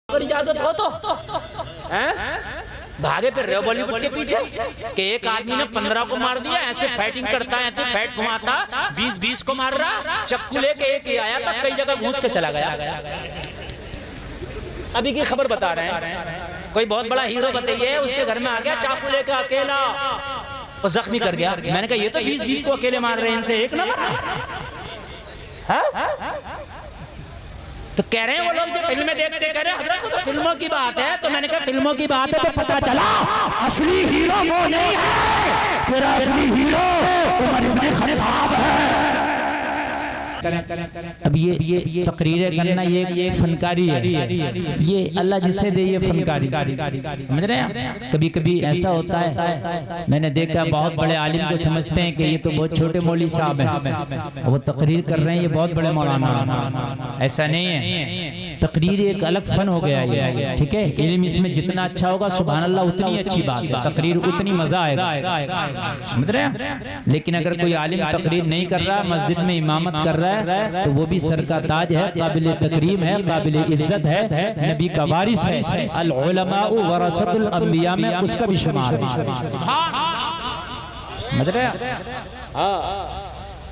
अगर इजाजत हो तो भागे फिर रहे हो बॉलीवुड के पीछे कि एक आदमी ने 15 को मार दिया, ऐसे फाइटिंग करता है, ऐसे फैट घुमाता, 20 को मार रहा, चक्कू लेके एक ही आया था, कई जगह घूंस के चला गया। अभी की खबर बता रहे हैं, कोई बहुत बड़ा हीरो बताइए, उसके घर में आ गया चाकू लेके अकेला और जख्मी कर गया। मैंने कहा ये तो 20 को अकेले मार रहे हैं, इनसे एक ना मारा। तो कह रहे हैं वो लोग जो फिल्में देखते कह रहे हैं हजरत वो तो फिल्मों की बात है। तो मैंने कहा फिल्मों की बात है तो पता चला असली हीरो वो नहीं है, तेरा असली हीरो उमर इब्न खत्ताब है। अब ये तकरीरें करना ये फनकारी है, ये अल्लाह जिसे दे ये फनकारी, समझ रहे हैं। कभी कभी ऐसा होता है, मैंने देखा बहुत बड़े आलिम को समझते हैं कि ये तो बहुत छोटे मौलवी साहब हैं, वो तकरीर कर रहे हैं ये बहुत बड़े मौलाना। ऐसा नहीं है, तकरीर एक अलग फन हो गया है, ठीक है। इल्म इसमें जितना अच्छा होगा सुभान अल्लाह उतनी अच्छी बात है, तकरीर उतनी मजा आएगा, समझ रहे हैं। लेकिन अगर कोई आलिम तकरीर नहीं कर रहा, मस्जिद में इमामत कर रहा है, तो वो भी सर का ताज है, काबिल तकरीम है, काबिल इज्जत है, नबी का वारिस है। अल उलमाउ वरसतुल अंबिया में उसका भी शुमार है, समझ रहे हैं।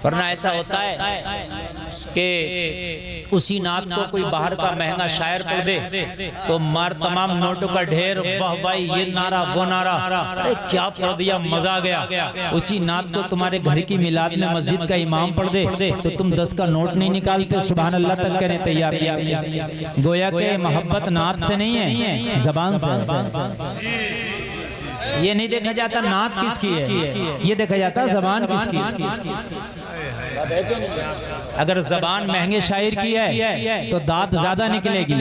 वरना ऐसा होता है कि उसी नात को कोई बाहर का महंगा शायर पढ़ दे तो मार तमाम नोटों का ढेर, वाह भाई ये नारा वो नारा, अरे क्या पढ़ दिया मजा आ गया। उसी नात को तुम्हारे घर की मिलाद में मस्जिद का इमाम पढ़ दे तो तुम 10 का नोट नहीं निकालते, सुभान अल्लाह तक कहने तैयार। गोया के मोहब्बत नात से नहीं है, जबान से। ये नहीं देखा जाता नात किसकी है, ये देखा जाता जबान किसकी। अगर जबान महंगे शायर की है तो दाद ज्यादा निकलेगी,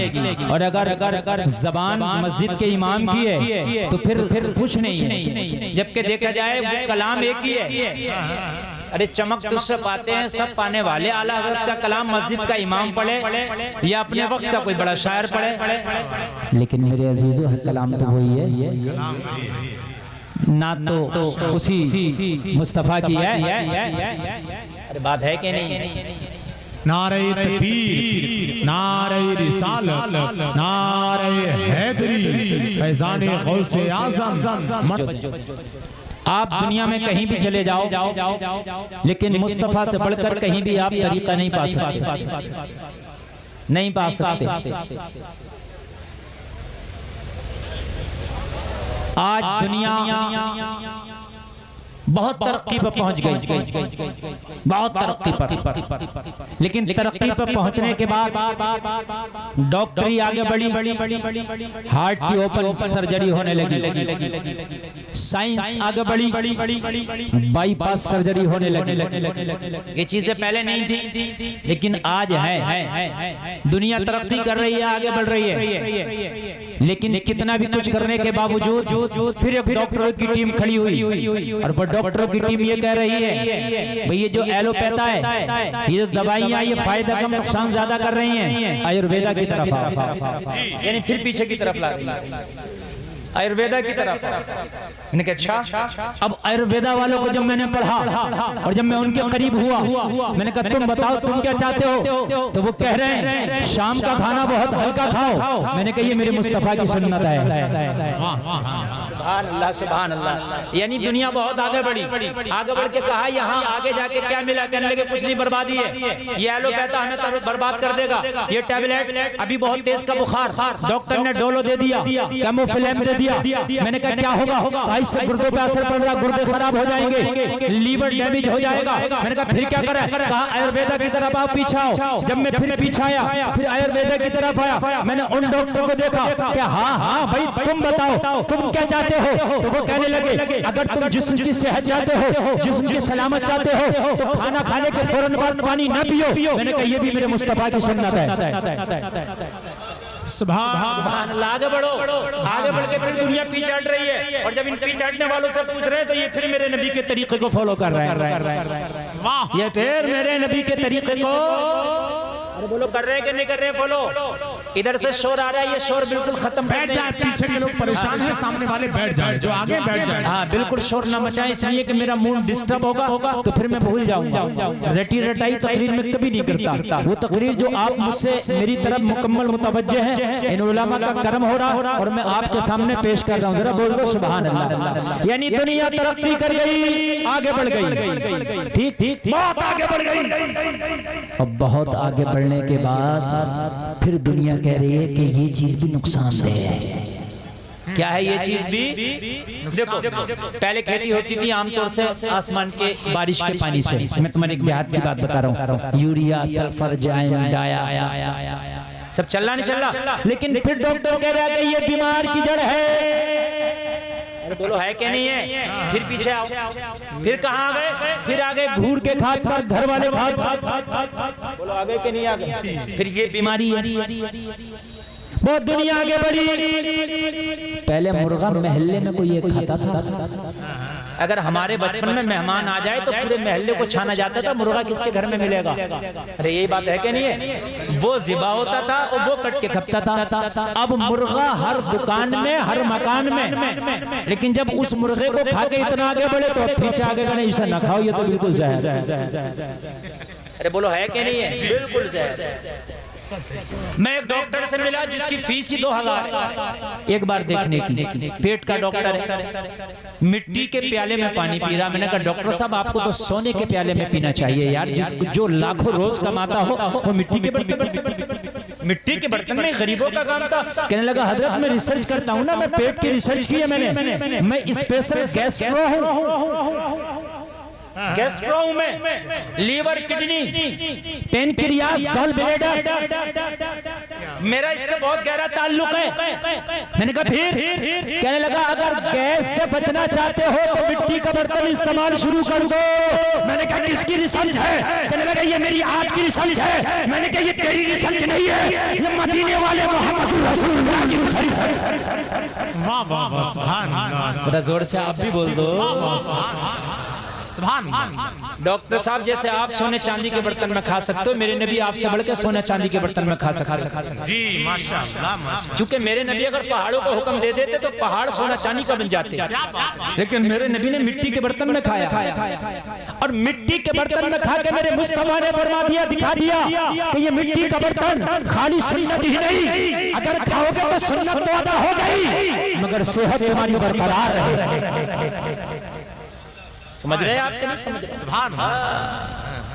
और अगर जबान मस्जिद के इमाम की है तो फिर कुछ नहीं है। जबकि देखा जाए वो कलाम एक ही है। अरे चमक तुझसे पाते हैं सब पाने वाले, आला हज़रत का कलाम मस्जिद का इमाम पढ़े या अपने वक्त का कोई बड़ा शायर पढ़े, लेकिन मेरे अजीजों कलाम तो वही है ना, तो उसी मुस्तफा की है। अरे बात है कि नहीं। नारे तकबीर, नारे रिसालत, नारे हैदरी, फैज़ाने गौसे आज़म। आप दुनिया में कहीं भी चले जाओ, लेकिन मुस्तफा से बढ़कर कहीं भी आप तरीका नहीं पा सकते, नहीं पा सकते। आज दुनिया बहुत तरक्की पर पहुंच गई, बहुत तरक्की पर, लेकिन तरक्की पर पहुंचने के बाद डॉक्टरी आगे बढ़ी, हार्ट की ओपन सर्जरी होने लगी, साइंस आगे बढ़ी, बाईपास सर्जरी होने लगी। ये चीजें पहले नहीं थी, लेकिन आज है। दुनिया तरक्की कर रही है, आगे बढ़ रही है, लेकिन कितना भी कुछ करने के बावजूद फिर एक डॉक्टरों की टीम खड़ी हुई, और वो डॉक्टरों की टीम ये कह रही है भाई ये जो एलोपैथा है, ये जो दवाइयां ये फायदा कम नुकसान ज्यादा कर रही हैं, आयुर्वेदा की तरफ यानी फिर पीछे की तरफ ला रही है, आयुर्वेदा की तरफ। मैंने कहा अच्छा, अब आयुर्वेदा वालों को जब मैंने पढ़ा और जब मैं उनके करीब हुआ, मैंने कहा तुम बताओ तुम क्या चाहते हो, तो वो कह रहे हैं शाम का खाना बहुत हल्का खाओ। मैंने कहा ये मेरे मुस्तफा की सुन्नत है। सुभान अल्लाह, सुभान अल्लाह। यानी दुनिया बहुत आगे बढ़ी, आगे बढ़ के कहा यहाँ आगे जाके क्या मिला, कहने लगे कुछ नहीं, बर्बादी है, ये एलोपैथा हमें बर्बाद कर देगा, ये टैबलेट अभी बहुत तेज का बुखार, डॉक्टर ने डोलो दे दिया, कैमोफिलेम दे दिया। मैंने कहा क्या होगा, इससे गुर्दों पे असर पड़ रहा, गुर्दे खराब हो जाएंगे, लीवर डैमेज हो जाएगा। मैंने कहा फिर क्या करें, कहा आयुर्वेदा की तरफ आप पीछे आओ। जब मैं फिर पीछे आया, फिर आयुर्वेदा की तरफ आया, मैंने उन डॉक्टर को देखा कि हाँ भाई तुम बताओ तुम क्या चाहते हो। तो वो कहने लगे अगर तुम जिस्म की सेहत चाहते हो, जिस्म की सलामत चाहते हो, तो खाना खाने के फौरन बाद पानी न पियो। मैंने कहा ये भी मेरे मुस्तफा की सुन्नत है। सुभान अल्लाह। आगे बढ़ो, आगे बढ़ के फिर दुनिया पीछे हट रही है, और जब इन पीछे हटने वालों से पूछ रहे हैं तो ये फिर मेरे नबी के तरीके को फॉलो कर रहे हैं, ये फिर मेरे नबी के तरीके को, अरे बोलो कर रहे हैं कि नहीं कर रहे फॉलो। इधर से शोर आ रहा है, ये शोर बिल्कुल खत्म कर बैठ दें। जाए, पीछे के लोग परेशान हैं, सामने वाले बैठ जाए, जो आगे बैठ जाए। हाँ बिल्कुल शोर ना मचाएं, इसलिए कि मेरा मूड डिस्टर्ब होगा तो फिर मैं भूल जाऊंगा। रटी रटाई तकरीर में कभी नहीं करता। वो तकरीर जो आप मुझसे मेरी तरफ मुकम्मल मुतवज्जे हैं, इन उलमा का करम हो रहा और मैं आपके सामने पेश कर रहा हूँ। जरा बोल दो सुभान अल्लाह। यानी दुनिया तरक्की कर गई, आगे बढ़ गई, ठीक ठीक बहुत आगे बढ़ गई। अब बहुत आगे बढ़ने के बाद फिर दुनिया कह रही है कि ये चीज भी नुकसानदेह है। क्या है ये चीज भी? देखो पहले खेती होती थी आमतौर से आसमान के बारिश के पानी से। मैं तुम्हारे एक देहात की बात बता रहा हूँ। यूरिया, सल्फर, जाइम, डाया सब चल रहा नहीं चल रहा, लेकिन फिर डॉक्टर कह रहा है कि ये बीमार की जड़ है। अरे बोलो है कि नहीं है? फिर पीछे आओ, फिर कहाँ आ गए? फिर आगे घूर के खाद पर घर वाले खाद, बोलो आगे कि नहीं आगे? फिर ये बीमारी है। बहुत दुनिया आगे बढ़ी। पहले मुर्गा महल्ले में कोई एक खाता था। अगर हमारे बचपन में मेहमान आ जाए तो पूरे महल्ले को छाना जाता था, मुर्गा किसके घर में मिलेगा? अरे यही बात है कि नहीं है? वो ज़िबा होता था और वो कट के खपता था। अब मुर्गा हर दुकान में, हर मकान में। लेकिन जब उस मुर्गे को खा के इतना आगे बढ़े तो अब पीछे आगे का नहीं, इसे ना खाओ, ये तो बिल्कुल ज़हर है। अरे बोलो है कि नहीं है? बिल्कुल ज़हर। मैं एक डॉक्टर से मिला जिसकी फीस ही 2000 एक बार देखने की। पेट का डॉक्टर है, मिट्टी के प्याले में पानी पी रहा। मैंने कहा डॉक्टर साहब आपको तो सोने के प्याले में पीना चाहिए यार। जो लाखों रोज कमाता हो वो मिट्टी के बर्तन में गरीबों का काम था। कहने लगा हजरत मैं रिसर्च करता हूँ ना, मैं पेट की रिसर्च की है मैंने, मैं स्पेशल गैस्ट्रो हूँ। गैस्ट्रो में liver, kidney, pancreas, gall bladder, मेरा इससे बहुत गहरा ताल्लुक है। मैंने कहा फिर? कहने लगा अगर गैस से बचना चाहते हो तो मिट्टी का बर्तन इस्तेमाल शुरू कर दो। मैंने कहा किसकी रिसर्च है? कहने लगा ये मेरी आज की रिसर्च है। मैंने कहा ये तेरी रिसर्च नहीं है, ये मदीने वाले मोहम्मद रसूलुल्लाह की रिसर्च है। वाह वाह वाह, सुभान अल्लाह। थोड़ा जोर से आप भी बोल दो। डॉक्टर साहब जैसे आप सोने चांदी के बर्तन में खा सकते हो, मेरे नबी आपसे बढ़कर सोने चांदी के बर्तन में खा सकते जी, माशाअल्लाह। क्योंकि मेरे नबी अगर पहाड़ों को हुक्म दे देते तो पहाड़ सोना चांदी का बन जाते, लेकिन मेरे नबी ने मिट्टी के बर्तन में खाया। और मिट्टी के बर्तन में खा के मेरे मुस्तफा ने फरमा दिया, दिखा दिया कि ये मिट्टी का बर्तन खाली सुन्नत ही नहीं, अगर खाओगे तो सुन्नत तो अदा हो गई मगर सेहत तुम्हारी बरकरार रहे। समझ रहे हैं आप कि नहीं समझ रहे?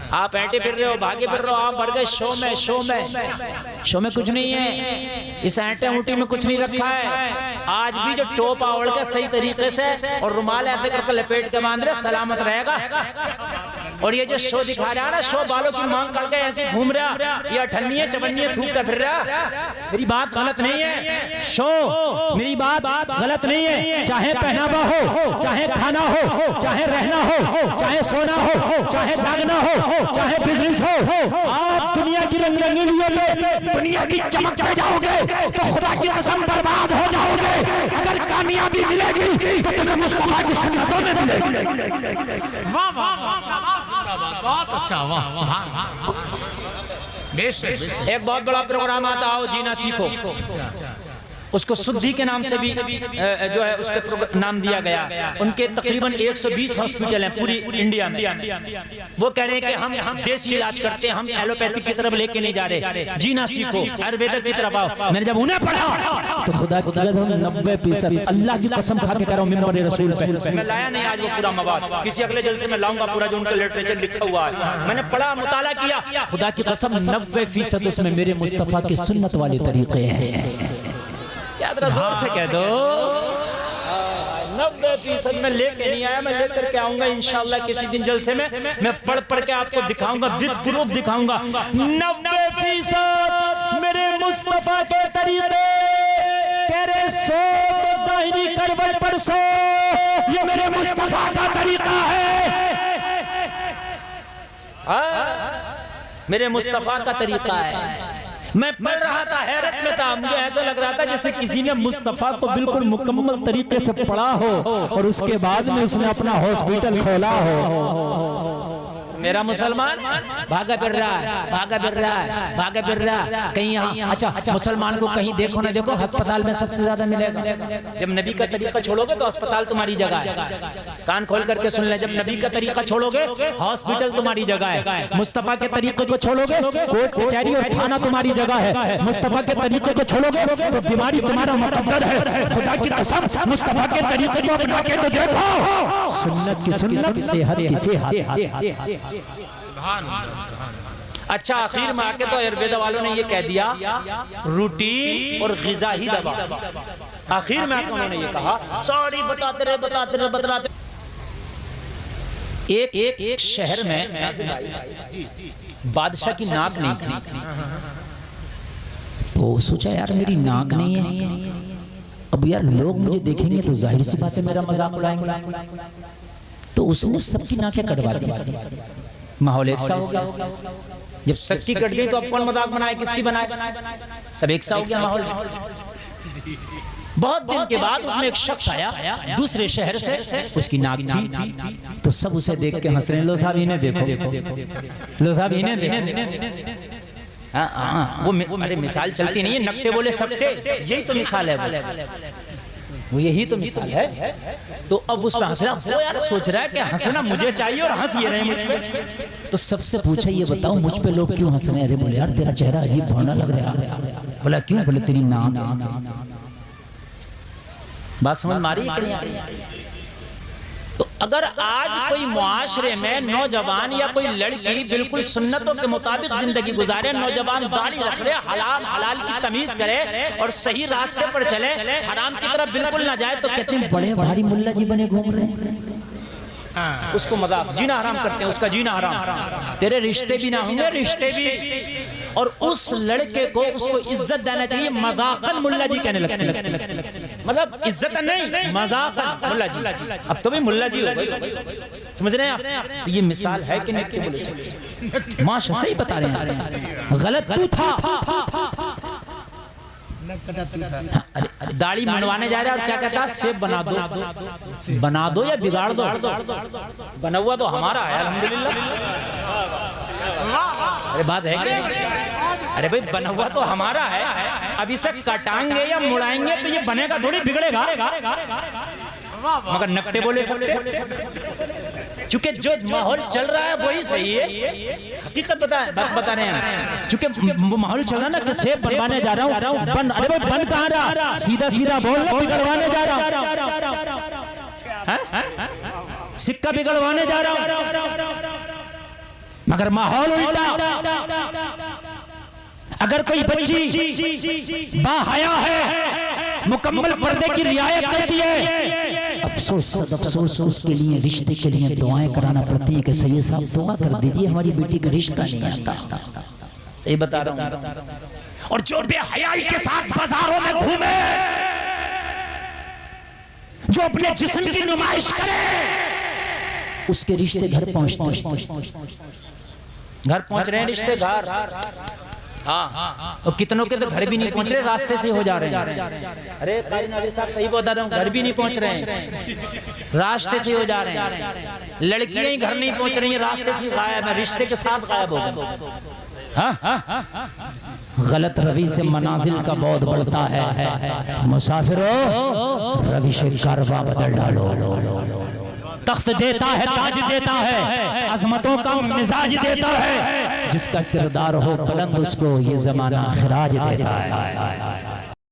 आप ऐंटे फिर रहे हो, भागे फिर रहे हो, आप बढ़ गए शो में कुछ नहीं है। इस ऐंटे ऊँटी में कुछ नहीं रखा है। आज भी जो टोप आवड़ के सही तरीके से और रुमाल ऐसे करके लपेट के बांध रहे, सलामत रहेगा। और ये जो शो दिखा रहा है ना, शो बालों की मांग करके ऐसे घूम रहा, ये अठन्नी है चवन्नी है थूकता फिर रहा। मेरी बात गलत नहीं है, शो मेरी बात गलत नहीं है। चाहे पहनावा हो, चाहे खाना हो, चाहे रहना हो, चाहे सोना हो, चाहे जागना हो, चाहे बिजनेस हो, आप दुनिया की रंग रंगीलियों में दुनिया की चमक में जाओगे तो खुदा की कसम बर्बाद हो जाओगे। अगर कामयाबी मिलेगी तो तुम्हें मुस्तफा की सुन्नतों में मिलेगी। वाह वाह वाह, बहुत अच्छा, वाह सुभान। बेशक एक बहुत बड़ा प्रोग्राम आता हो, जीना सीखो, उसको शुद्धि के नाम से भी जो है उसके नाम दिया गया। उनके तकरीबन 120 हॉस्पिटल हैं पूरी इंडिया में। वो कह रहे हैं कि हम देसी इलाज करते हैं, हम एलोपैथिक की तरफ लेके नहीं जा रहे, जीना सीखो, आयुर्वेदिक की तरफ आओ। मैंने जब उन्हें पढ़ा तो खुदा की कसम 90% अल्लाह की कसम खा के कह रहा हूं मिंबर रसूल पे, मैं लाया नहीं आज वो पूरा मवाद, किसी अगले जलसे में लाऊंगा पूरा जो उनका लिटरेचर लिखा हुआ है। मैंने पढ़ा, मुताला किया, खुदा की कसम 90% उसमें मेरे मुस्तफा की सुन्नत वाले तरीके हैं। याद जोर से कह दो 90% में लेके नहीं आया, मैं लेकर के आऊंगा इंशाल्लाह किसी दिन जलसे में। मैं पढ़ पढ़ के आपको दिखाऊंगा, विद प्रूफ दिखाऊंगा। 90% मेरे मुस्तफा के तरीके, तेरे सो तो दाहिनी करवट पर सो, ये मेरे मुस्तफा का तरीका है। मेरे मुस्तफा का तरीका है। मैं पढ़ रहा था, हैरत में था, मुझे ऐसा लग रहा था जैसे किसी ने मुस्तफा को बिल्कुल मुकम्मल तरीके से पढ़ा हो और उसके बाद में उसने अपना हॉस्पिटल खोला हो। मेरा मुसलमान भागा फिर रहा है, भागा फिर रहा है, भागा फिर रहा है कहीं यहाँ। अच्छा, मुसलमान को कहीं देखो ना देखो, अस्पताल में सबसे ज्यादा मिलेगा। जब नबी का तरीका छोड़ोगे तो अस्पताल तुम्हारी जगह है। कान खोल करके सुन ले, जब नबी का तरीका छोड़ोगे हॉस्पिटल तुम्हारी जगह है। मुस्तफा के तरीके को छोड़ोगे कोर्ट कचहरी और थाना तुम्हारी जगह है। मुस्तफा के तरीके को छोड़ोगे तो बीमारी तुम्हारा मुकद्दर है। खुदा की कसम, मुस्तफा के तरीके को अपना के तो देखो, सुन्नत की सुन्नत, सेहत की सेहत। अच्छा, आखिर में आके तो आयुर्वेद वालों ने ये कह दिया रूटीन और ग़िज़ा ही दवा। आखिर में आके उन्होंने ये कहा, सॉरी बताते रहे। एक शहर में बादशाह की नाक नहीं थी, तो सोचा यार मेरी नाक नहीं है, अब यार लोग मुझे देखेंगे तो जाहिर सी बात है मेरा मजाक उड़ाएंगे। तो उसने सबकी नाकें कटवा दी, माहौल एक सा हो गया। जब सबकी कट गई तो अब कौन मजाक बनाए, किसकी बनाए, सब एक सा हो गया माहौल। बहुत दिन के बाद उसमें एक शख्स आया दूसरे शहर से, उसकी नाक थी, तो सब उसे देख के हंस रहे हैं, लो साहब इन्हें देखो, लो साहब इन्हें देखो। वो अरे मिसाल चलती नहीं है, नकटे बोले सकते, यही तो मिसाल है, वो यही तो मिसाल है। तो अब उस पर हंस रहा, वो यार सोच रहा है कि हंसना मुझे चाहिए और हंस ये रहे मुझ पे। तो सबसे पूछा, ये बताओ मुझ पे लोग क्यों हंस रहे हैं? अरे बोले यार तेरा चेहरा अजीब भौना लग रहा है। बोला क्यों? बोले तेरी नाक। बात समझ मारी? तो अगर आज कोई मुआशरे में नौजवान या कोई लड़की बिल्कुल सुन्नतों के मुताबिक जिंदगी गुजारे, नौजवान दाढ़ी रख ले, हलाल हलाल की तमीज करे और सही रास्ते पर चले, हराम की तरफ बिल्कुल ना जाए, तो कहते हैं बड़े भारी मुल्ला जी बने घूम रहे हैं। उसको मजाक, जीना हराम करते हैं, उसका जीना हराम। तेरे रिश्ते भी ना होंगे, रिश्ते भी। और उस लड़के को उसको इज्जत देना चाहिए, मजाकन मुल्ला जी कहने लगते हैं, मतलब इज्जत नहीं, मजाकन मुल्ला जी। अब तो भी मुल्ला जी हो गए, समझ रहे हैं आप? तो ये मिसाल है कि नहीं? बोले से माशा सही बता रहे हैं, गलत तू था। अरे दाढ़ी मनवाने जा रहा है और क्या कहता है, सेब बना दो या बिगाड़ दो। बना हुआ तो हमारा है अल्हम्दुलिल्लाह। अरे बात है क्या? अरे भाई बना हुआ तो हमारा है, अब इसे कटाएंगे या मुड़ाएंगे तो ये बनेगा थोड़ी, बिगड़ेगा। मगर नकटे बोले सकते, चूंकि जो माहौल चल रहा है वही सही है। हकीकत बता रहे हैं, चूंकि वो माहौल चल रहा है ना कि सेब बनवाने जा रहा हूँ, बन, अरे भाई बन कहाँ रहा, सीधा सीधा बोल, बिगड़वाने जा रहा हूँ, सिक्का बिगड़वाने जा रहा हूँ, मगर माहौल उल्टा। अगर कोई बच्ची बाहया है, मुकम्मल पर्दे की रियायत करती है, अफसोस सद अफसोस उसके लिए रिश्ते के लिए दुआएं कराना पड़ती है कि सैयद साहब दुआ कर दीजिए, हमारी बेटी का रिश्ता नहीं आता। सही बता रहा हूँ। और जो बेहयाई के साथ बाजारों में घूमे, जो अपने जिस्म की नुमाइश करे, उसके रिश्ते घर पहुंच रहे हैं, रिश्ते घर। हाँ, और कितनों के तो घर भी नहीं पहुंच रहे, रास्ते से हो जा रहे हैं। अरे कारी नबी साहब सही बता रहा हूँ, घर भी नहीं पहुंच रहे हैं, रास्ते से हो जा रहे हैं। लड़कियां ही घर नहीं पहुंच रही हैं, रास्ते से गायब है, रिश्ते के साथ गायब हो गए। गलत रवि से मनाजिल का बहुत बढ़ता है, मुसाफिरों रवि से कारवा बदल डालो। तख्त देता है, ताज देता है, अजमतों का मिजाज देता है, जिसका किरदार हो बुलंद उसको ये जमाना खिराज देता है।